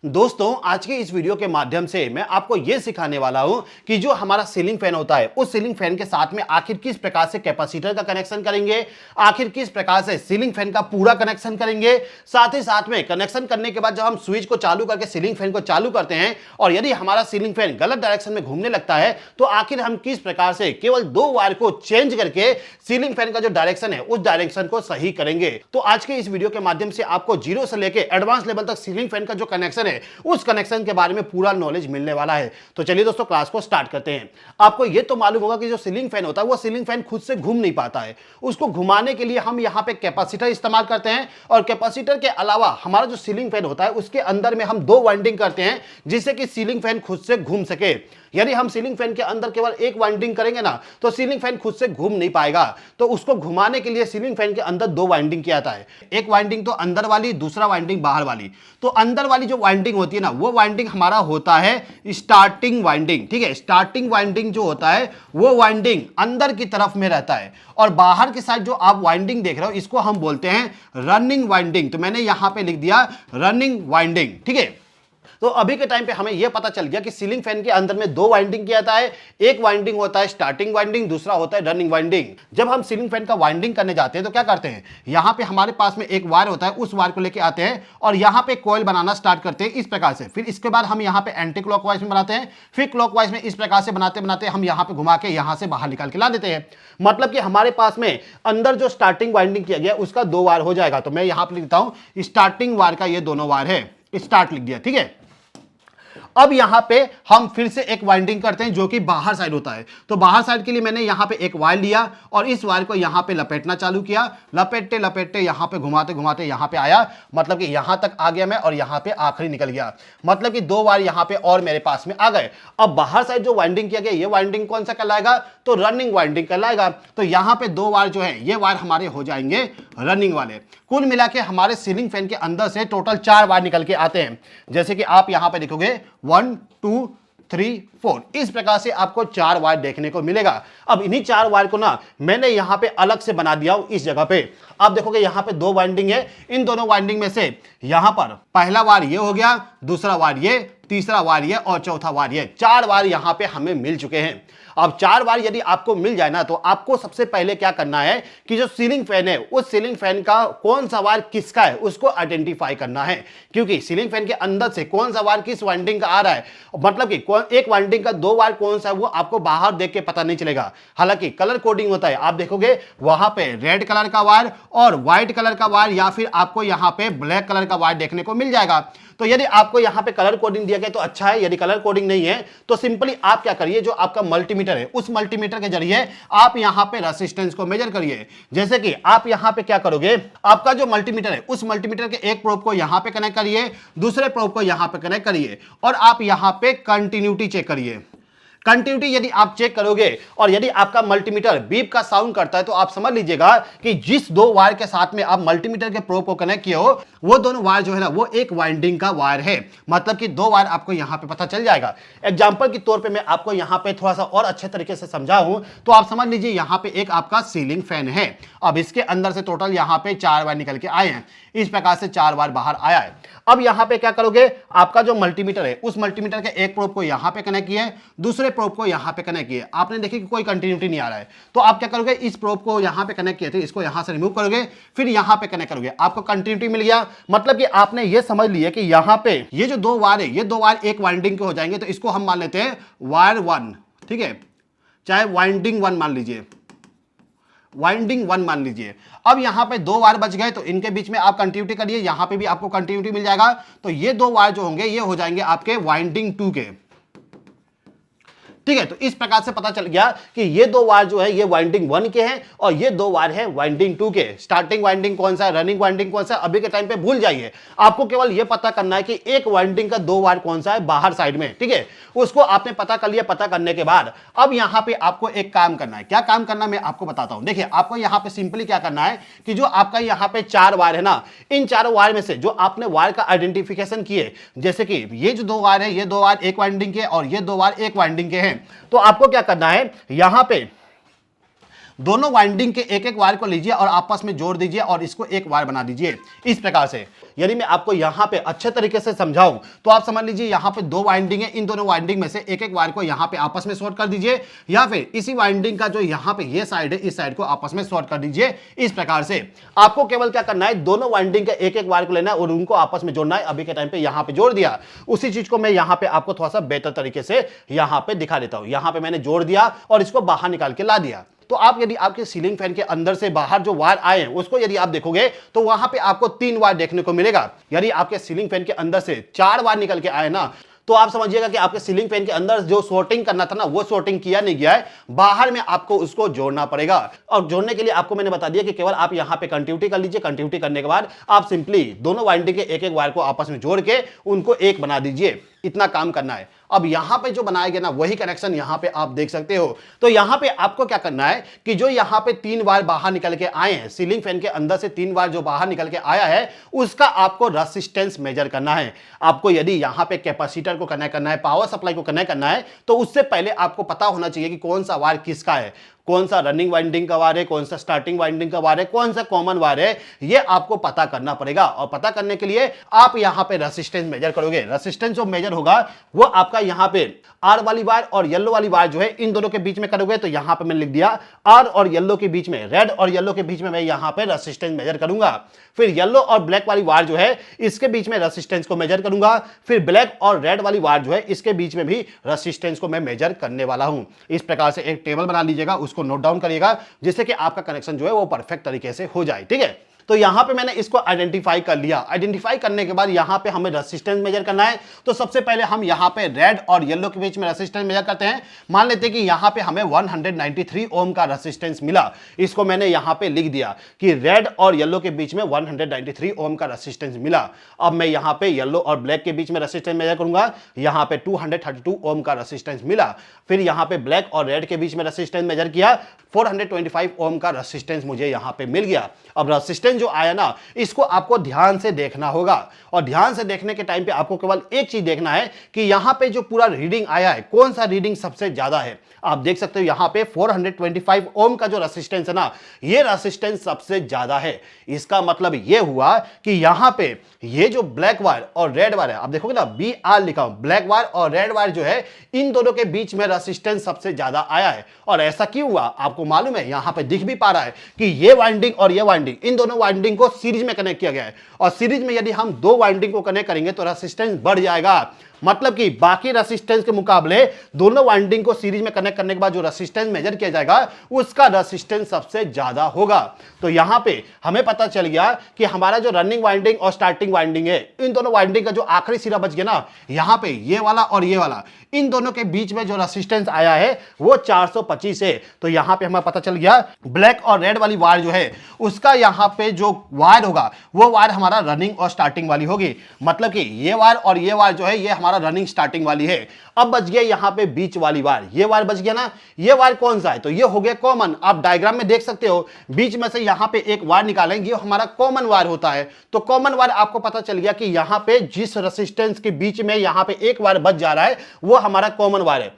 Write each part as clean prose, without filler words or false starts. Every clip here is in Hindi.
दोस्तों आज के इस वीडियो के माध्यम से मैं आपको यह सिखाने वाला हूं कि जो हमारा सीलिंग फैन होता है उस सीलिंग फैन के साथ में आखिर किस प्रकार से कैपेसिटर का कनेक्शन करेंगे, आखिर किस प्रकार से सीलिंग फैन का पूरा कनेक्शन करेंगे। साथ ही साथ में कनेक्शन करने के बाद जब हम स्विच को चालू करके सीलिंग फैन को चालू करते हैं और यदि हमारा सीलिंग फैन गलत डायरेक्शन में घूमने लगता है तो आखिर हम किस प्रकार से केवल 2 वायर को चेंज करके सीलिंग फैन का जो डायरेक्शन है उस डायरेक्शन को सही करेंगे। तो आज के इस वीडियो के माध्यम से आपको जीरो से लेकर एडवांस लेवल तक सीलिंग फैन का जो कनेक्शन है उस कनेक्शन के बारे में पूरा नॉलेज मिलने वाला है। तो चलिए दोस्तों क्लास को स्टार्ट करते हैं। आपको यह तो मालूम होगा कि जो सीलिंग फैन होता है वो सीलिंग फैन खुद से घूम नहीं पाता है, उसको घुमाने के लिए हम यहां पे कैपेसिटर इस्तेमाल करते हैं और कैपेसिटर के अलावा हमारा जो सीलिंग फैन होता है उसके अंदर में हम 2 वाइंडिंग करते हैं जिससे कि सीलिंग फैन खुद से घूम सके। यदि हम सीलिंग फैन के अंदर केवल एक वाइंडिंग करेंगे ना तो सीलिंग फैन खुद से घूम नहीं पाएगा, तो उसको घुमाने के लिए सीलिंग फैन के अंदर 2 वाइंडिंग किया जाता है। एक वाइंडिंग तो अंदर वाली, दूसरा वाइंडिंग बाहर वाली। तो अंदर वाली जो वाइंडिंग होती है ना वो वाइंडिंग हमारा होता है स्टार्टिंग वाइंडिंग। ठीक है, स्टार्टिंग वाइंडिंग जो होता है वो वाइंडिंग अंदर की तरफ में रहता है और बाहर के साइड जो आप वाइंडिंग देख रहे हो इसको हम बोलते हैं रनिंग वाइंडिंग। तो मैंने यहां पे लिख दिया रनिंग वाइंडिंग। ठीक है, तो अभी के टाइम पे हमें यह पता चल गया कि सीलिंग फैन के अंदर में 2 वाइंडिंग किया जाता है। एक वाइंडिंग होता है स्टार्टिंग वाइंडिंग, दूसरा होता है रनिंग वाइंडिंग। जब हम सीलिंग फैन का वाइंडिंग करने जाते हैं तो क्या करते हैं, यहां पे हमारे पास में एक वायर होता है, उस वायर को लेके आते हैं और यहां पे कॉइल बनाना स्टार्ट करते हैं इस प्रकार से। फिर इसके बाद हम यहां पे एंटी क्लॉकवाइज में बनाते हैं, फिर क्लॉकवाइज में इस प्रकार से बनाते बनाते हम यहां पे घुमा के यहां से बाहर निकाल के ला देते हैं। मतलब कि हमारे पास में अंदर जो स्टार्टिंग वाइंडिंग किया गया उसका 2 वायर हो जाएगा। तो मैं यहां पर लिखता हूं स्टार्टिंग वायर का ये दोनों वायर है, स्टार्ट लिख दिया। ठीक है, अब यहां पे हम फिर से एक वाइंडिंग करते हैं जो कि बाहर साइड होता है। तो बाहर साइड के लिए मैंने यहां पे एक वायर लिया और इस वायर को यहां पे लपेटना चालू किया, लपेटते लपेटते यहां पे घुमाते घुमाते यहां पे आया, मतलब कि यहां तक आ गया मैं और यहां पे आखिरी निकल गया, मतलब कि 2 वायर यहां पे और मेरे पास में आ गए। अब बाहर साइड जो वाइंडिंग किया गया ये वाइंडिंग कौन सा कहलाएगा, तो रनिंग वाइंडिंग कहलाएगा। तो यहां पे 2 वायर जो है ये वायर हमारे हो जाएंगे रनिंग वाले। कुल मिला के हमारे सीलिंग फैन के अंदर से टोटल 4 वायर निकल के आते हैं, जैसे कि आप यहां पे देखोगे 1 2 3 4, इस प्रकार से आपको 4 वायर देखने को मिलेगा। अब इन्हीं 4 वायर को ना मैंने यहां पे अलग से बना दिया हूं इस जगह पे। आप देखोगे यहां पे 2 वाइंडिंग है, इन दोनों वाइंडिंग में से यहां पर पहला वायर ये हो गया, दूसरा वायर ये, तीसरा वायर ये और चौथा वायर ये। 4 वायर यहां पे हमें मिल चुके हैं। अब 4 वायर यदि आपको मिल जाए ना तो आपको सबसे पहले क्या करना है कि जो सीलिंग फैन है उस सीलिंग फैन का कौन सा वायर किसका है उसको आइडेंटिफाई करना है, क्योंकि सीलिंग फैन के अंदर से कौन सा वायर किस वाइंडिंग का आ रहा है, मतलब कि एक वाइंडिंग का 2 वायर कौन सा है वो आपको बाहर देख के पता नहीं चलेगा। हालांकि कलर कोडिंग होता है, आप देखोगे वहां पे रेड कलर का वायर और व्हाइट कलर का वायर या फिर आपको यहां पे ब्लैक कलर का वायर देखने को मिल जाएगा। तो यदि आपको यहां पे कलर कोडिंग दिया गया तो अच्छा है, यदि कलर कोडिंग नहीं है तो सिंपली आप क्या करिए, जो आपका मल्टीमीटर है उस मल्टीमीटर के जरिए आप यहां पे रेजिस्टेंस को मेजर करिए। जैसे कि आप यहां पे क्या करोगे, आपका जो मल्टीमीटर है उस मल्टीमीटर के एक प्रोब को यहां पे कनेक्ट करिए, दूसरे प्रोब को यहां पे कनेक्ट करिए और आप यहां पे कंटिन्यूटी चेक करिए। कंटिन्यूटी यदि आप चेक करोगे और यदि आपका मल्टीमीटर बीप का साउंड करता है तो आप समझ लीजिएगा कि जिस 2 वायर के साथ में आप मल्टीमीटर के प्रोब को कनेक्ट किए हो वो दोनों वायर जो है ना वो एक वाइंडिंग का वायर है, मतलब कि 2 वायर आपको यहां पे पता चल जाएगा। एग्जांपल के तौर पे मैं आपको यहां पे थोड़ा सा और अच्छे तरीके से समझाऊं तो आप समझ लीजिए यहां पे एक आपका सीलिंग फैन है। अब इसके अंदर से टोटल यहां पे 4 वायर निकल के आए हैं, इस प्रकार से 4 वायर बाहर आया है। अब यहां पे क्या करोगे, आपका जो मल्टीमीटर है उस मल्टीमीटर के एक प्रोब को यहां पे कनेक्ट किए, दूसरे प्रोब को यहां पे कनेक्ट किए, आपने देखी कि कोई कंटिन्यूटी नहीं आ रहा है, तो आप क्या करोगे, इस प्रोब को यहां पे कनेक्ट किए थे इसको यहां से रिमूव करोगे, फिर यहां पे कनेक्ट करोगे, आपको कंटिन्यूटी मिल गया। मतलब कि आपने ये समझ लिया कि यहां पे ये जो 2 वायर है ये 2 वायर एक वाइंडिंग के हो जाएंगे, तो इसको हम मान लेते हैं वायर 1। ठीक है, चाहे वाइंडिंग 1 मान लीजिए, वाइंडिंग 1 मान लीजिए। अब यहां पे 2 वायर बच गए तो इनके बीच में आप कंटिन्यूटी करिए, यहां पे भी आपको कंटिन्यूटी मिल जाएगा। तो ये 2 वायर जो होंगे ये हो जाएंगे आपके वाइंडिंग 2 के। ठीक है, तो इस प्रकार से पता चल गया कि ये 2 वायर जो है ये वाइंडिंग 1 के हैं और ये 2 वायर है वाइंडिंग 2 के। स्टार्टिंग वाइंडिंग कौन सा है, रनिंग वाइंडिंग कौन सा है, अभी के टाइम पे भूल जाइए, आपको केवल ये पता करना है कि एक वाइंडिंग का 2 वायर कौन सा है बाहर साइड में। ठीक है, उसको आपने पता कर लिया। पता करने के बाद अब यहां पे आपको एक काम करना है। क्या काम करना मैं आपको बताता हूं। देखिए, आपको यहां पे सिंपली क्या करना है कि जो आपका यहां पे 4 वायर है ना, इन 4 वायर में से जो आपने वायर का आइडेंटिफिकेशन किए, जैसे कि ये जो 2 वायर है ये 2 वायर एक वाइंडिंग के और ये 2 वायर एक वाइंडिंग के हैं, तो आपको क्या करना है, यहां पे दोनों वाइंडिंग के एक एक वायर को लीजिए और आपस में जोड़ दीजिए और इसको एक वायर बना दीजिए इस प्रकार से। यदि मैं आपको यहां पे अच्छे तरीके से समझाऊं तो आप समझ लीजिए यहां पे दो वाइंडिंग है, इन दोनों वाइंडिंग में से एक एक वायर को यहां पे आपस में शॉर्ट कर दीजिए, या फिर इसी वाइंडिंग का जो यहां पे ये साइड है इस साइड को आपस में शॉर्ट कर दीजिए इस प्रकार से। आपको केवल क्या करना है, दोनों वाइंडिंग का एक एक वायर को लेना है और उनको आपस में जोड़ना है। अभी के टाइम पे यहां पे जोड़ दिया, उसी चीज को मैं यहां पे आपको थोड़ा सा बेहतर तरीके से यहां पे दिखा देता हूं। यहां पे मैंने जोड़ दिया और इसको बाहर निकाल के ला दिया। तो आप यदि आपके सीलिंग फैन के अंदर से बाहर जो वायर आए हैं उसको यदि आप देखोगे तो वहां पे आपको 3 वायर देखने को मिलेगा। यदि आपके सीलिंग फैन के अंदर से 4 वायर निकल के आए ना, तो आप समझिएगा कि आपके सीलिंग फैन के अंदर जो शॉर्टिंग करना था ना वो शॉर्टिंग किया नहीं गया है, बाहर में आपको उसको जोड़ना पड़ेगा। और जोड़ने के लिए आपको मैंने बता दिया कि केवल आप यहां पे कंटिन्यूटी कर लीजिए। कंटिन्यूटी करने के बाद आप सिंपली दोनों वाइंडिंग के एक एक वायर को आपस में जोड़ के उनको एक बना दीजिए, इतना काम करना है। अब यहां पे जो बनाया गया ना वही कनेक्शन यहां पे आप देख सकते हो। तो यहां पे आपको क्या करना है कि जो यहां पे 3 वायर बाहर निकल के आए हैं, सीलिंग फैन के अंदर से 3 वायर जो बाहर निकल के आया है उसका आपको रेजिस्टेंस मेजर करना है। आपको यदि यहां पे कैपेसिटर को कनेक्ट करना है, पावर सप्लाई को कनेक्ट करना है, तो उससे पहले आपको पता होना चाहिए कि कौन सा वायर किसका है, कौन सा रनिंग वाइंडिंग का वायर है, कौन सा स्टार्टिंग वाइंडिंग का वायर है, कौन सा कॉमन वायर है, ये आपको पता करना पड़ेगा। और पता करने के लिए आप यहां पे रेजिस्टेंस मेजर करोगे। रेजिस्टेंस जो मेजर होगा वो आपका यहां पे आर वाली वायर और येलो वाली वायर जो है इन दोनों के बीच में करोगे। तो यहां पे मैंने लिख दिया आर और येलो के बीच में, रेड और येलो के बीच में मैं यहां पे रेजिस्टेंस मेजर करूंगा। फिर येलो और ब्लैक वाली वायर जो है इसके बीच में रेजिस्टेंस को मेजर करूंगा। फिर ब्लैक और रेड वाली वायर जो है इसके बीच में भी रेजिस्टेंस को मैं मेजर करने वाला हूं। इस प्रकार से एक टेबल बना लीजिएगा, उसको नोट डाउन करिएगा जिससे कि आपका कनेक्शन जो है वो परफेक्ट तरीके से हो जाए। ठीक है, तो यहां पे मैंने इसको आइडेंटिफाई कर लिया। आइडेंटिफाई करने के बाद यहां पे हमें रेजिस्टेंस मेजर करना है। तो सबसे पहले हम यहां पे रेड और येलो के बीच में रेजिस्टेंस मेजर करते हैं। मान लेते हैं कि यहां पे हमें 193 ओम का रेजिस्टेंस मिला। इसको मैंने यहां पे लिख दिया कि रेड और येलो के बीच में 193 ओम का रेजिस्टेंस मिला। अब मैं यहां पे येलो और ब्लैक के बीच में रेजिस्टेंस मेजर करूंगा। यहां पे 232 ओम का रेजिस्टेंस मिला। फिर यहां पे ब्लैक और रेड के बीच में रेजिस्टेंस मेजर किया, 425 ओम का रेजिस्टेंस मुझे यहां पे मिल गया। अब रेजिस्टेंस जो आया ना इसको आपको ध्यान से देखना होगा, और ध्यान से देखने के टाइम पे आपको केवल एक चीज देखना है कि यहां पे जो पूरा रीडिंग आया है कौन सा रीडिंग सबसे ज्यादा है। आप देख सकते हो यहां पे 425 ओम का जो रेजिस्टेंस है ना ये रेजिस्टेंस सबसे ज्यादा है। इसका मतलब ये हुआ कि यहां पे ये जो ब्लैक वायर और रेड वायर है, आप देखोगे ना BR लिखा हूं, ब्लैक वायर और रेड वायर जो है इन दोनों के बीच में रेजिस्टेंस सबसे ज्यादा आया है। और ऐसा क्यों हुआ आपको मालूम है, यहां पे दिख भी पा रहा है कि ये वाइंडिंग और ये वाइंडिंग, इन दोनों वाइंडिंग को सीरीज में कनेक्ट किया गया है। और सीरीज में यदि हम दो वाइंडिंग को कनेक्ट करेंगे तो रेजिस्टेंस बढ़ जाएगा। मतलब कि बाकी रेजिस्टेंस के मुकाबले दोनों वाइंडिंग को सीरीज में कनेक्ट करने के बाद जो रेजिस्टेंस मेजर किया जाएगा उसका रेजिस्टेंस सबसे ज्यादा होगा। तो यहां पे हमें पता चल गया कि हमारा जो रनिंग वाइंडिंग और स्टार्टिंग वाइंडिंग है इन दोनों वाइंडिंग का जो आखिरी सिरा बच गया ना, यहां पे ये वाला और ये वाला, इन दोनों के बीच में जो रेजिस्टेंस आया है वो 425 है। तो यहां पे हमें पता चल गया ब्लैक और रेड वाली वायर जो है उसका यहां पे जो वायर होगा वो वायर हमारा रनिंग और स्टार्टिंग वाली होगी। मतलब कि ये वायर और ये वायर जो है ये हमारा रनिंग स्टार्टिंग वाली है। अब बच गया यहां पे बीच वाली वायर, ये वायर बच गया ना, ये वायर कौन सा है, तो ये हो गया कॉमन। आप डायग्राम में देख सकते हो बीच में से यहां पे एक वायर निकालेंगे, हमारा कॉमन वायर होता है। तो कॉमन वायर आपको पता चल गया कि यहां पे जिस रेजिस्टेंस के बीच में यहां पे एक वायर बच जा रहा है वो हमारा कॉमन वायर है।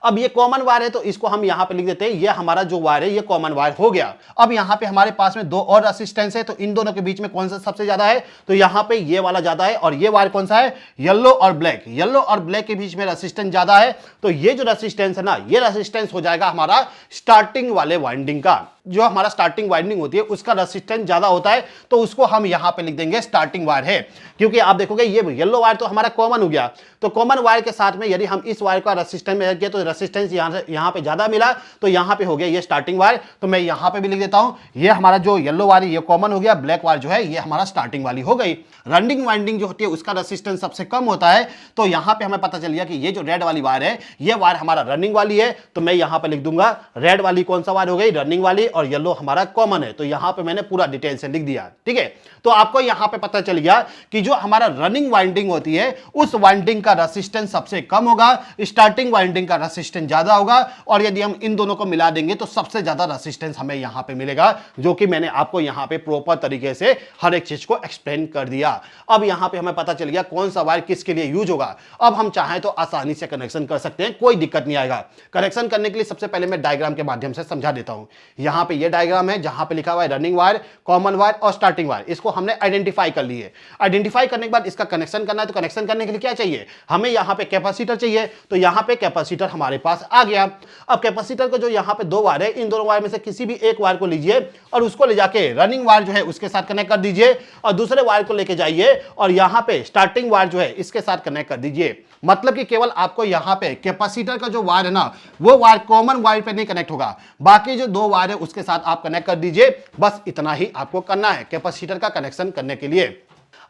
अब ये कॉमन वायर है तो इसको हम यहां पे लिख देते हैं, ये हमारा जो वायर है ये कॉमन वायर हो गया। अब यहां पे हमारे पास में दो और रेजिस्टेंस है, तो इन दोनों के बीच में कौन सा सबसे ज्यादा है, तो यहां पे ये वाला ज्यादा है। और ये वायर कौन सा है, येलो और ब्लैक, येलो और ब्लैक के बीच में रेजिस्टेंस ज्यादा है। तो ये जो रेजिस्टेंस है ना ये रेजिस्टेंस हो जाएगा हमारा स्टार्टिंग वाले वाइंडिंग का। जो हमारा स्टार्टिंग वाइंडिंग होती है उसका रेजिस्टेंस ज्यादा होता है, तो उसको हम यहां पे लिख देंगे स्टार्टिंग वायर है। क्योंकि आप देखोगे ये येलो वायर तो हमारा कॉमन हो गया, तो कॉमन वायर के साथ में यदि हम इस वायर का रेजिस्टेंस मेजर किया तो रेजिस्टेंस यहां पे ज्यादा मिला, तो यहां पे हो गया ये स्टार्टिंग वायर। तो मैं यहां पे भी लिख देता हूं ये हमारा जो येलो वायर ये कॉमन हो गया, ब्लैक वायर जो है ये हमारा स्टार्टिंग वाली हो गई। रनिंग वाइंडिंग जो होती है उसका रेजिस्टेंस सबसे कम होता है, तो यहां पे हमें पता चल गया कि ये जो रेड वाली वायर है ये वायर हमारा रनिंग वाली है। तो मैं यहां पे लिख दूंगा रेड वाली कौन सा वायर हो गई, रनिंग वाली, और येलो हमारा कॉमन है। तो यहां पे मैंने पूरा डिटेल से लिख दिया, ठीक है। तो आपको यहां पे पता चल गया कि जो हमारा रनिंग वाइंडिंग होती है उस वाइंडिंग का रेसिस्टेंस सबसे कम होगा, स्टार्टिंग वाइंडिंग का रेसिस्टेंस ज्यादा होगा, और यदि हम इन दोनों को मिला देंगे तो सबसे ज्यादा रेसिस्टेंस हमें यहां पे मिलेगा, जो कि मैंने आपको यहां पे प्रॉपर तरीके से हर एक चीज को एक्सप्लेन कर दिया। अब यहां पे हमें पता चल गया कौन सा वायर किसके लिए यूज होगा। अब हम चाहें तो आसानी से कनेक्शन कर सकते हैं, कोई दिक्कत नहीं आएगा। कनेक्शन करने के लिए सबसे पहले मैं डायग्राम के माध्यम से समझा देता हूं। यहां पे ये डायग्राम है जहां पे लिखा हुआ है रनिंग वायर, कॉमन वायर और स्टार्टिंग वायर। इसको हमने आइडेंटिफाई कर लिए। आइडेंटिफाई करने के बाद इसका कनेक्शन करना है, तो कनेक्शन करने के लिए क्या चाहिए, हमें यहां पे कैपेसिटर चाहिए। तो यहां पे कैपेसिटर हमारे पास आ गया। अब कैपेसिटर को जो यहां पे दो वायर है, इन दोनों वायर में से किसी भी एक वायर को लीजिए और उसको ले जाके रनिंग वायर जो है उसके साथ कनेक्ट कर दीजिए, और दूसरे वायर को लेके जाइए और यहां पे स्टार्टिंग वायर जो है इसके साथ कनेक्ट कर दीजिए। मतलब कि केवल आपको यहां पे कैपेसिटर का जो वायर है ना, वो वायर कॉमन वायर पे नहीं कनेक्ट होगा, बाकी जो दो वायर है उसके साथ आप कनेक्ट कर दीजिए। बस इतना ही आपको करना है कैपेसिटर का कनेक्शन करने के लिए।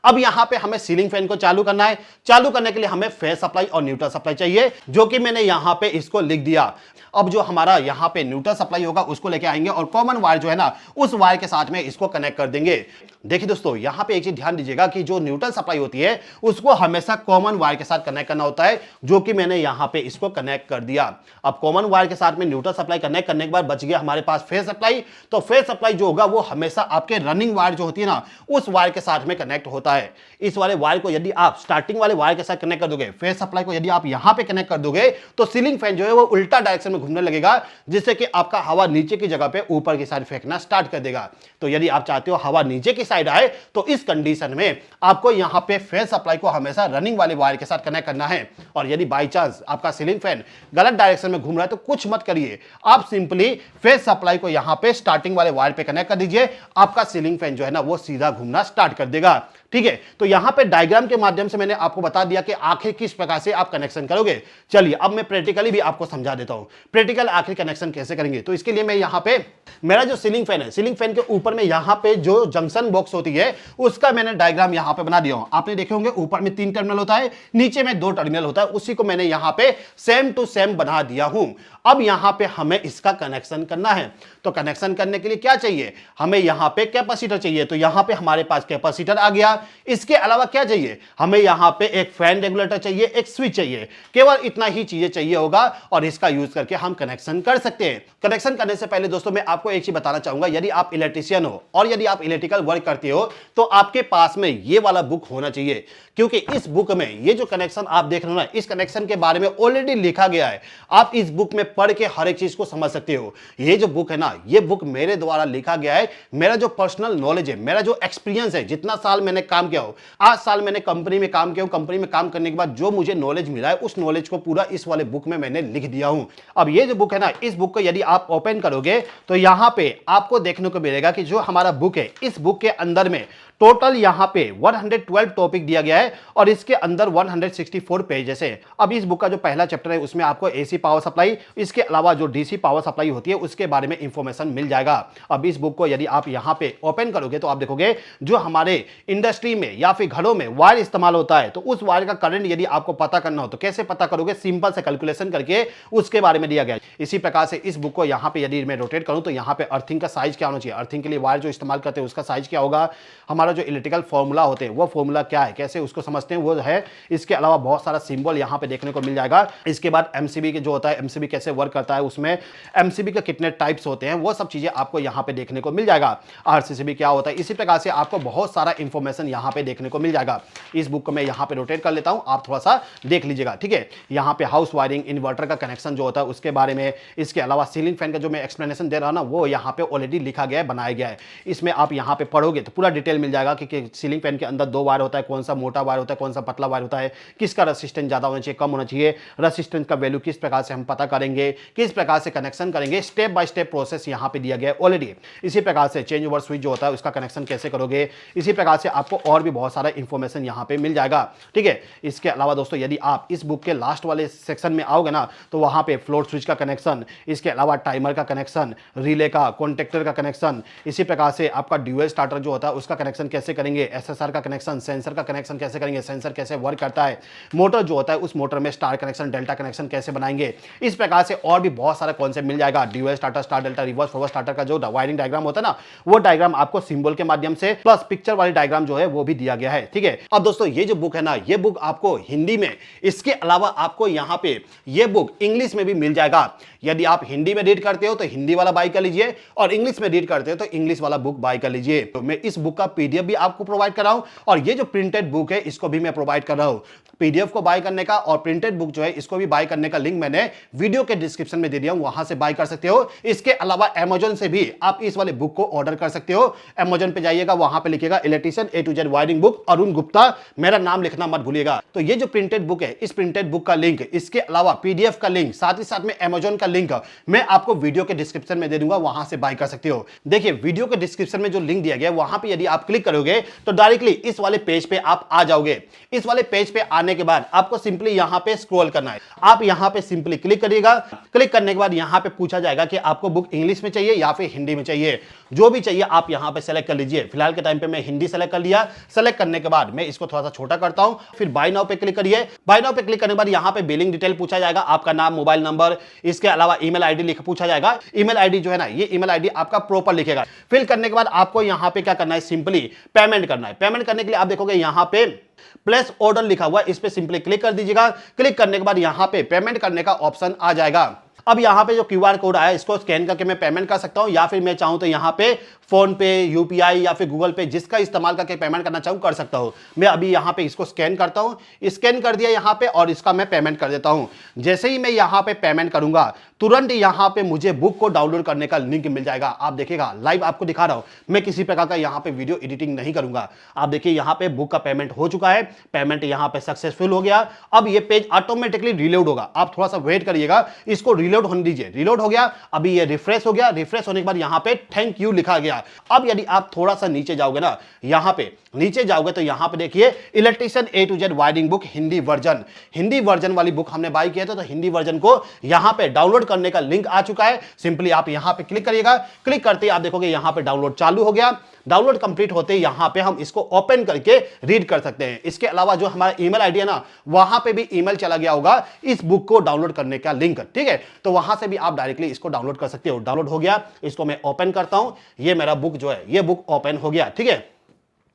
अब यहां पे हमें सीलिंग फैन को चालू करना है। चालू करने के लिए हमें फेज सप्लाई और न्यूट्रल सप्लाई चाहिए, जो कि मैंने यहां पे इसको लिख दिया। अब जो हमारा यहां पे न्यूट्रल सप्लाई होगा उसको लेके आएंगे और कॉमन वायर जो है ना उस वायर के साथ में इसको कनेक्ट कर देंगे। देखिए दोस्तों, यहां पे एक चीज ध्यान दीजिएगा कि जो न्यूट्रल सप्लाई होती है उसको हमेशा कॉमन वायर के साथ कनेक्ट करना होता है, जो कि मैंने यहां पे इसको कनेक्ट कर दिया। अब कॉमन वायर के साथ में न्यूट्रल सप्लाई कनेक्ट करने के बाद बच गया हमारे पास फेज सप्लाई। तो फेज सप्लाई जो होगा वो हमेशा आपके रनिंग वायर जो होती है ना उस वायर के साथ में कनेक्ट होता है। इस वाले वायर को यदि आप स्टार्टिंग वाले वायर के साथ कनेक्ट कर दोगे, फेज सप्लाई को यदि आप यहां पे कनेक्ट कर दोगे, तो सीलिंग फैन जो है वो उल्टा डायरेक्शन में घूमने लगेगा, जिससे कि आपका हवा नीचे की जगह पे ऊपर की साइड फेंकना स्टार्ट कर देगा। तो यदि आप चाहते हो हवा नीचे की साइड आए, तो इस कंडीशन में आपको यहां पे फेज सप्लाई को हमेशा रनिंग वाले वायर के साथ कनेक्ट करना है। और यदि बाई चांस आपका सीलिंग फैन गलत डायरेक्शन में घूम रहा है तो कुछ मत करिए, आप सिंपली फेज सप्लाई को यहां पे स्टार्टिंग वाले वायर पे कनेक्ट कर दीजिए। आपका सीलिंग फैन जो है ना वो सीधा घूमना स्टार्ट कर देगा, ठीक है। तो यहां पे डायग्राम के माध्यम से मैंने आपको बता दिया कि आखिर किस प्रकार से आप कनेक्शन करोगे। चलिए अब मैं प्रैक्टिकली भी आपको समझा देता हूं, प्रैक्टिकल आखिर कनेक्शन कैसे करेंगे। तो इसके लिए मैं यहां पे मेरा जो सीलिंग फैन है, सीलिंग फैन के ऊपर में यहां पे जो जंक्शन बॉक्स होती है उसका मैंने डायग्राम यहां पे बना दिया हूं। आपने देखे होंगे ऊपर में 3 टर्मिनल होता है, नीचे में 2 टर्मिनल होता है, उसी को मैंने यहां पे सेम टू सेम बना दिया हूं। अब यहां पे हमें इसका कनेक्शन करना है। तो कनेक्शन करने के लिए क्या चाहिए, हमें यहां पे कैपेसिटर चाहिए। तो यहां पे हमारे पास कैपेसिटर आ गया। इसके अलावा क्या चाहिए, हमें यहां पे एक फैन रेगुलेटर चाहिए, एक स्विच चाहिए। केवल इतना ही चीजें चाहिए होगा और इसका यूज करके हम कनेक्शन कर सकते हैं। कनेक्शन करने से पहले दोस्तों मैं आपको एक चीज बताना चाहूंगा, यदि आप इलेक्ट्रिशियन हो और यदि आप इलेक्ट्रिकल वर्क करते हो तो आपके पास में ये वाला बुक होना चाहिए, क्योंकि इस बुक में ये जो कनेक्शन आप देख रहे हो ना, इस कनेक्शन के बारे में ऑलरेडी लिखा गया है। आप इस बुक में पढ़ के हर एक चीज को समझ सकते हो। ये जो बुक है ना, ये बुक मेरे द्वारा लिखा गया है। मेरा जो पर्सनल नॉलेज है, मेरा जो एक्सपीरियंस है, जितना साल मैंने काम किया हो, 8 साल मैंने कंपनी में काम किया हूं, कंपनी में काम करने के बाद जो मुझे नॉलेज मिला है उस नॉलेज को पूरा इस वाले बुक में मैंने लिख दिया हूं। अब ये जो बुक है ना, इस बुक को यदि आप ओपन करोगे तो यहां पे आपको देखने को मिलेगा कि जो हमारा बुक है, इस बुक के अंदर में टोटल यहां पे 112 टॉपिक दिया गया है और इसके अंदर 164 पेजेस है। अब इस बुक का जो पहला चैप्टर है उसमें आपको एसी पावर सप्लाई, इसके अलावा जो डीसी पावर सप्लाई होती है उसके बारे में इंफॉर्मेशन मिल जाएगा। अब इस बुक को यदि आप यहां पे ओपन करोगे तो आप देखोगे जो हमारे इंडस्ट्री में या फिर घरों में वायर इस्तेमाल होता है, तो उस वायर का करंट यदि आपको पता करना हो तो कैसे पता करोगे, सिंपल से कैलकुलेशन करके उसके बारे में दिया गया है। इसी प्रकार से इस बुक को यहां पे यदि मैं रोटेट करूं तो यहां पे अर्थिंग का साइज क्या होना चाहिए, अर्थिंग के लिए वायर जो इस्तेमाल करते हैं उसका साइज क्या होगा, हमारा जो इलेक्ट्रिकल फॉर्मूला होते हैं वो फॉर्मूला क्या है, कैसे उसको समझते हैं वो है। इसके अलावा बहुत सारा सिंबल यहां पे देखने को मिल जाएगा। इसके बाद एमसीबी के जो होता है, एमसीबी कैसे वर्क करता है, उसमें एमसीबी के कितने टाइप्स होते हैं, वो सब चीजें आपको यहां पे देखने को मिल जाएगा। आरसीसीबी क्या होता है, इसी प्रकार से आपको बहुत सारा इंफॉर्मेशन यहां पे देखने को मिल जाएगा। इस बुक को मैं यहां पे रोटेट कर लेता हूं, आप थोड़ा सा देख लीजिएगा, ठीक है। यहां पे हाउस वायरिंग, इन्वर्टर का कनेक्शन जो होता है उसके बारे में, इसके अलावा सीलिंग फैन का जो मैं एक्सप्लेनेशन दे रहा हूं ना, वो यहां पे ऑलरेडी लिखा गया है, बनाया गया है। इसमें आप यहां पे पढ़ोगे तो पूरा डिटेल मिल जाएगा कि सीलिंग फैन के अंदर 2 वायर होता है, कौन सा मोटा वायर होता है, कौन सा पतला वायर होता है, किसका रेसिस्टेंस ज्यादा होना चाहिए, कम होना चाहिए, रेसिस्टेंस का वैल्यू किस प्रकार से हम पता करेंगे, किस प्रकार से कनेक्शन करेंगे, स्टेप बाय स्टेप प्रोसेस यहां पे दिया गया है ऑलरेडी। इसी प्रकार से चेंज ओवर स्विच जो होता है उसका कनेक्शन कैसे करोगे, इसी प्रकार से आपको और भी बहुत सारा इंफॉर्मेशन यहां पे मिल जाएगा, ठीक है। इसके अलावा दोस्तों यदि आप इस बुक के लास्ट वाले सेक्शन में आओगे ना तो वहां पे फ्लोट स्विच का कनेक्शन, इसके अलावा टाइमर का कनेक्शन, रिले का, कॉन्टेक्टर का कनेक्शन, इसी प्रकार से आपका ड्यूअल स्टार्टर जो होता है उसका कनेक्शन कनेक्शन कैसे करेंगे, एसएसआर का कनेक्शन, सेंसर का कनेक्शन कैसे करेंगे, सेंसर कैसे वर्क करता है, मोटर जो होता है उस मोटर में स्टार कनेक्शन डेल्टा कनेक्शन कैसे बनाएंगे, इस प्रकार से और भी बहुत सारा कॉन्सेप्ट मिल जाएगा। Dual starter, star delta, reverse forward starter का जो वायरिंग डायग्राम होता है ना, वो डायग्राम आपको सिंबल के माध्यम से प्लस पिक्चर वाली डायग्राम जो है वो भी दिया गया है। ठीक है, अब दोस्तों ये जो बुक है ना, ये बुक आपको हिंदी में, इसके अलावा आपको यहां पे ये बुक इंग्लिश में भी मिल जाएगा। यदि आप हिंदी में रीड करते हो तो हिंदी वाला बाय कर लीजिए, और इंग्लिश में रीड करते हो तो इंग्लिश वाला बुक बाय कर लीजिए। तो मैं इस बुक का पीडीएफ भी आपको प्रोवाइड कर रहा हूं, और ये जो प्रिंटेड बुक है इसको भी मैं प्रोवाइड कर रहा हूं। पीडीएफ को बाय करने का और प्रिंटेड बुक जो है इसको भी बाय करने का लिंक मैंने वीडियो के डिस्क्रिप्शन में दे दिया हूं, वहां से बाय कर सकते हो। इसके अलावा अमेजन से भी आप इस वाले बुक को ऑर्डर कर सकते हो। अमेजन पे जाइएगा, वहां पे लिखिएगा electrician A to Z wiring book Arun Gupta, मेरा नाम लिखना मत भूलिएगा। तो ये जो प्रिंटेड बुक है, इस प्रिंटेड बुक का लिंक, इसके अलावा पीडीएफ का लिंक, साथ ही साथ में अमेजन का लिंक मैं आपको वीडियो के डिस्क्रिप्शन में दे दूंगा, वहां से बाय कर सकते हो। देखिए वीडियो के डिस्क्रिप्शन में जो लिंक दिया गया है वहां पे यदि आप क्लिक करोगे तो डायरेक्टली इस वाले पेज पे आप आ जाओगे। इस वाले पेज पे आने के बाद आपको सिंपली यहां पे स्क्रॉल करना है। आप यहां पे सिंपली क्लिक करिएगा। क्लिक करने के बाद यहां पे पूछा जाएगा कि आपको बुक इंग्लिश में चाहिए या फिर हिंदी में चाहिए, जो भी चाहिए आप यहां पे सेलेक्ट कर लीजिए। फिलहाल के टाइम पे मैं हिंदी सेलेक्ट कर लिया। सेलेक्ट करने के बाद मैं इसको थोड़ा सा छोटा करता हूं, फिर बाय नाउ पे क्लिक करिए। बाय नाउ पे क्लिक करने के बाद यहां पे बिलिंग डिटेल पूछा जाएगा, आपका नाम, मोबाइल नंबर, इसके अलावा ईमेल आईडी लिख पूछा जाएगा। ईमेल आईडी जो है ना, ये ईमेल आईडी आपका प्रॉपर लिखेगा। फिल करने के बाद आपको यहां पे क्या करना है, सिंपली पेमेंट करना है। पेमेंट करने के लिए आप देखोगे यहां पे प्लेस ऑर्डर लिखा हुआ है, इस पे सिंपली क्लिक कर दीजिएगा। क्लिक करने के बाद यहां पे पेमेंट करने का ऑप्शन आ जाएगा। अब यहां पे जो क्यूआर कोड आया इसको स्कैन करके मैं पेमेंट कर सकता हूं, या फिर मैं चाहूं तो यहां पे फोन पे, यूपीआई या फिर गूगल पे, जिसका इस्तेमाल करके पेमेंट करना चाहूं कर सकता हूं। मैं अभी यहां पे इसको स्कैन करता हूं। स्कैन कर दिया यहां पे, और इसका मैं पेमेंट कर देता हूं। जैसे ही मैं यहां पे पेमेंट करूंगा तुरंत यहां पे मुझे बुक को डाउनलोड करने का लिंक मिल जाएगा। आप देखिएगा, लाइव आपको दिखा रहा हूं, मैं किसी प्रकार का यहां पे वीडियो एडिटिंग नहीं करूंगा। आप देखिए यहां पे बुक का पेमेंट हो चुका है, पेमेंट यहां पे सक्सेसफुल हो गया। अब ये पेज ऑटोमेटिकली रिलोड होगा, आप थोड़ा सा वेट करिएगा, इसको रिलोड होने दीजिए। रिलोड हो गया, अभी ये रिफ्रेश हो गया। रिफ्रेश होने के बाद यहां पे थैंक यू लिखा गया। अब यदि आप थोड़ा सा नीचे जाओगे ना, यहां पे नीचे जाओगे तो यहां पे देखिए electrician A to Z wiring book Hindi version, Hindi version वाली बुक हमने बाय किया था, तो हिंदी वर्जन को यहां पे डाउनलोड करने का लिंक आ चुका है। सिंपली आप यहां पे क्लिक करिएगा। क्लिक करते ही आप देखोगे यहां पे डाउनलोड चालू हो गया। डाउनलोड कंप्लीट होते ही यहां पे हम इसको ओपन करके रीड कर सकते हैं। इसके अलावा जो हमारा ईमेल आईडी है ना, वहां पे भी ईमेल चला गया होगा इस बुक को डाउनलोड करने का लिंक। ठीक है, तो वहां से भी आप डायरेक्टली इसको डाउनलोड कर सकते हो। डाउनलोड हो गया, इसको मैं ओपन करता हूं। ये मेरा बुक जो है, ये बुक ओपन हो गया। ठीक है,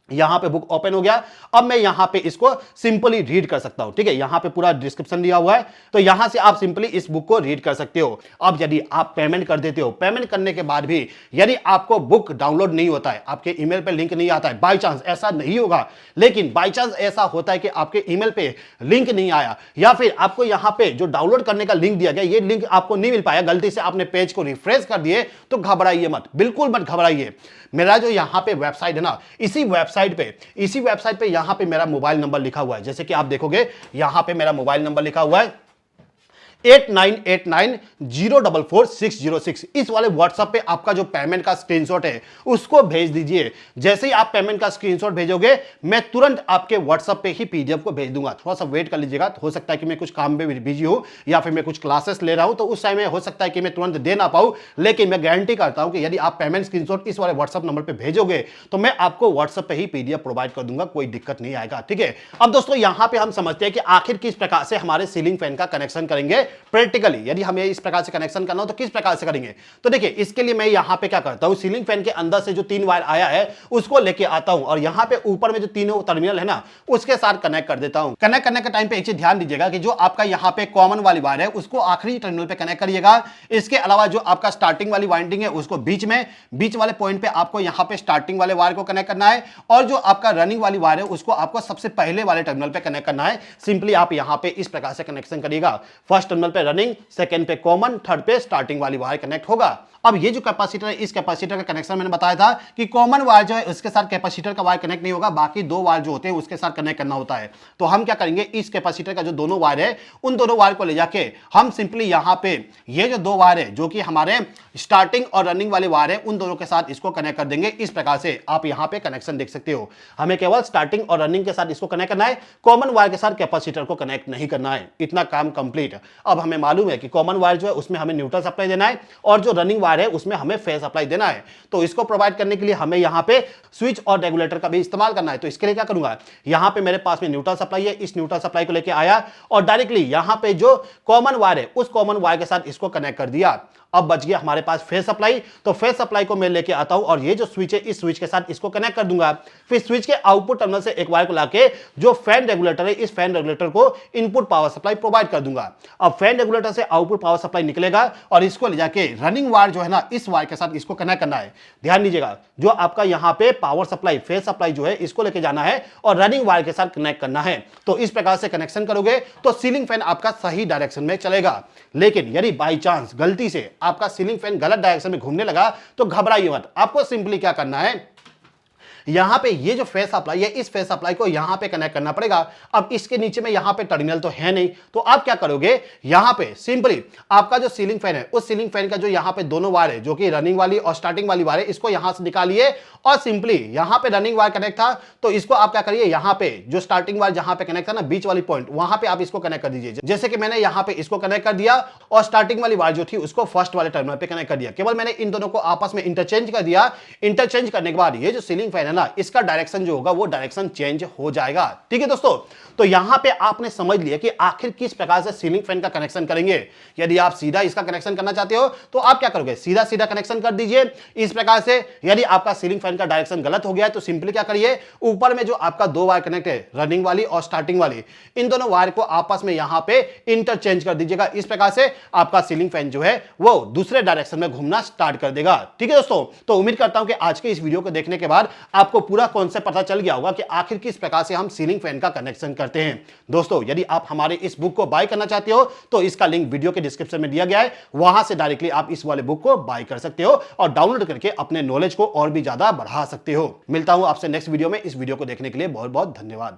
यहां पे बुक ओपन हो गया। अब मैं यहां पे इसको सिंपली रीड कर सकता हूं। ठीक है, यहां पे पूरा डिस्क्रिप्शन दिया हुआ है, तो यहां से आप सिंपली इस बुक को रीड कर सकते हो। अब यदि आप पेमेंट कर देते हो, पेमेंट करने के बाद भी यदि आपको बुक डाउनलोड नहीं होता है, आपके ईमेल पे लिंक नहीं आता है, बाय चांस ऐसा नहीं होगा, लेकिन बाय चांस ऐसा होता है कि आपके ईमेल पे लिंक नहीं आया, या फिर आपको यहां पे जो डाउनलोड करने का लिंक दिया गया, ये लिंक आपको नहीं मिल पाया, गलती से आपने पेज को रिफ्रेश कर दिए, तो घबराइए मत, बिल्कुल मत घबराइए। मेरा जो यहां पे वेबसाइट है ना, इसी वेबसाइट पे यहां पे मेरा मोबाइल नंबर लिखा हुआ है। जैसे कि आप देखोगे यहां पे मेरा मोबाइल नंबर लिखा हुआ है 8989044606। इस वाले व्हाट्सएप पे आपका जो पेमेंट का स्क्रीनशॉट है उसको भेज दीजिए। जैसे ही आप पेमेंट का स्क्रीनशॉट भेजोगे, मैं तुरंत आपके व्हाट्सएप पे ही पीडीएफ को भेज दूंगा। थोड़ा सा वेट कर लीजिएगा, हो सकता है कि मैं कुछ काम में बिजी हूं, या फिर मैं कुछ क्लासेस ले रहा हूं, तो उस टाइम में हो सकता है कि मैं तुरंत दे ना पाऊं, लेकिन मैं गारंटी करता हूं कि यदि आप पेमेंट स्क्रीनशॉट इस वाले व्हाट्सएप नंबर पर भेजोगे तो मैं आपको व्हाट्सएप पे ही पीडीएफ प्रोवाइड कर दूंगा, कोई दिक्कत नहीं आएगा। ठीक है, अब दोस्तों यहां पर हम समझते हैं कि आखिर किस प्रकार से हमारे सीलिंग फैन का कनेक्शन करेंगे प्रैक्टिकली। यदि हमें इस प्रकार से कनेक्शन करना हो तो किस प्रकार से करेंगे। तो देखिए, इसके लिए मैं यहां पे क्या करता हूं, सीलिंग फैन के अंदर से जो 3 वायर आया है उसको लेके आता हूं, और यहां पे ऊपर में जो तीनों टर्मिनल है ना, उसके साथ कनेक्ट कर देता हूं। कनेक्ट करने के टाइम पे एक चीज ध्यान दीजिएगा कि जो आपका यहां पे कॉमन वाली वायर है उसको आखिरी टर्मिनल पे कनेक्ट करिएगा। इसके अलावा जो आपका स्टार्टिंग वाली वाइंडिंग है उसको बीच वाले पॉइंट पे आपको यहां पे स्टार्टिंग वाले वायर को कनेक्ट करना है, और जो आपका रनिंग वाली वायर है उसको आपको सबसे पहले वाले टर्मिनल पे कनेक्ट करना है। सिंपली आप यहां पे इस प्रकार से कनेक्शन करिएगा। फर्स्ट टर्मिनल पे रनिंग, सेकंड पे कॉमन, थर्ड पे स्टार्टिंग वाली वायर कनेक्ट होगा। अब ये जो कैपेसिटर है, इस कैपेसिटर का कनेक्शन मैंने बताया था कि कॉमन वायर जो है उसके साथ कैपेसिटर का वायर कनेक्ट नहीं होगा, बाकी 2 वायर जो होते हैं उसके साथ कनेक्ट करना होता है। तो हम क्या करेंगे, इस कैपेसिटर का जो दोनों वायर है उन दोनों वायर को ले जाके हम सिंपली यहां पे ये जो 2 वायर है जो कि हमारे स्टार्टिंग और रनिंग वाले वायर है, उन दोनों के साथ इसको कनेक्ट कर देंगे। इस प्रकार से आप यहां पे कनेक्शन देख सकते हो। हमें केवल स्टार्टिंग और रनिंग के साथ इसको कनेक्ट करना है, कॉमन वायर के साथ कैपेसिटर को कनेक्ट नहीं करना है। इतना काम कंप्लीट। अब हमें मालूम है कि कॉमन वायर जो है उसमें हमें न्यूट्रल सप्लाई देना है और जो रनिंग वायर है उसमें हमें फेज सप्लाई देना है। तो इसको प्रोवाइड करने के लिए हमें यहाँ पे स्विच और रेगुलेटर का भी इस्तेमाल करना है। तो इसके लिए क्या करूंगा, यहाँ पे मेरे पास में न्यूट्रल सप्लाई है, इस न्यूट्रल सप्लाई को लेके आया और डायरेक्टली यहाँ पे जो कॉमन वायर है उस कॉमन वायर के साथ इसको कनेक्ट कर दिया। अब बच गया हमारे पास फेज सप्लाई। तो फेज सप्लाई को मैं लेके आता हूं और ये जो स्विच है इस स्विच के साथ इसको कनेक्ट कर दूंगा। फिर स्विच के आउटपुट टर्मिनल से एक वायर को लाके जो फैन रेगुलेटर है इस फैन रेगुलेटर को इनपुट पावर सप्लाई प्रोवाइड कर दूंगा। अब फैन रेगुलेटर से आउटपुट पावर सप्लाई निकलेगा और इसको ले जाके रनिंग वायर जो है ना इस वायर के साथ इसको कनेक्ट करना है। ध्यान दीजिएगा, जो आपका यहाँ पे पावर सप्लाई फेज सप्लाई जो है इसको लेके जाना है और रनिंग वायर के साथ कनेक्ट करना है। तो इस प्रकार से कनेक्शन करोगे तो सीलिंग फैन आपका सही डायरेक्शन में चलेगा। लेकिन यदि बाई चांस गलती से आपका सीलिंग फैन गलत डायरेक्शन में घूमने लगा तो घबराइए मत। आपको सिंपली क्या करना है, यहां पे ये जो फेस सप्लाई है इस फेस सप्लाई को यहां पे कनेक्ट करना पड़ेगा। अब इसके नीचे में यहां पे टर्मिनल तो है नहीं, तो आप क्या करोगे, यहां पे सिंपली आपका जो सीलिंग फैन है उस सीलिंग फैन का जो यहां पे दोनों वायर है जो कि रनिंग वाली और स्टार्टिंग वाली वायर है इसको यहां से निकालिए और सिंपली यहां पे रनिंग वायर कनेक्ट था तो इसको आप क्या करिए, यहां पे जो स्टार्टिंग वायर जहां पे कनेक्ट था ना बीच वाली पॉइंट वहां पे आप इसको कनेक्ट कर दीजिए। जैसे कि मैंने यहां पे इसको कनेक्ट कर दिया और स्टार्टिंग वाली वायर जो थी उसको फर्स्ट वाले टर्मिनल पे कनेक्ट कर दिया। केवल मैंने इन दोनों को आपस में इंटरचेंज कर दिया। इंटरचेंज करने के बाद ये जो सीलिंग फैन है ना इसका डायरेक्शन जो होगा वो डायरेक्शन चेंज हो जाएगा। ठीक है दोस्तों, तो यहां पे आपने समझ लिया कि आखिर किस प्रकार से सीलिंग फैन का कनेक्शन करेंगे। यदि आप सीधा इसका कनेक्शन करना चाहते हो तो आप क्या करोगे, सीधा सीधा कनेक्शन कर दीजिए इस प्रकार से। यदि आपका सीलिंग फैन का डायरेक्शन गलत हो गया है तो सिंपली क्या करिए, ऊपर में जो आपका दो वायर कनेक्ट है रनिंग वाली और स्टार्टिंग वाली, इन दोनों वायर को आपस में यहां पे इंटरचेंज कर दीजिएगा। इस प्रकार से आपका सीलिंग फैन जो है वो दूसरे डायरेक्शन में घूमना स्टार्ट कर देगा। ठीक है दोस्तों, तो उम्मीद करता हूं कि आज के इस वीडियो को देखने के बाद आपको पूरा कॉन्सेप्ट पता चल गया होगा कि आखिर किस प्रकार से हम सीलिंग फैन का कनेक्शन करते हैं। दोस्तों, यदि आप हमारे इस बुक को बाय करना चाहते हो तो इसका लिंक वीडियो के डिस्क्रिप्शन में दिया गया है, वहां से डायरेक्टली आप इस वाले बुक को बाय कर सकते हो और डाउनलोड करके अपने नॉलेज को और भी ज्यादा बढ़ा सकते हो। मिलता हूं आपसे नेक्स्ट वीडियो में। इस वीडियो को देखने के लिए बहुत बहुत धन्यवाद।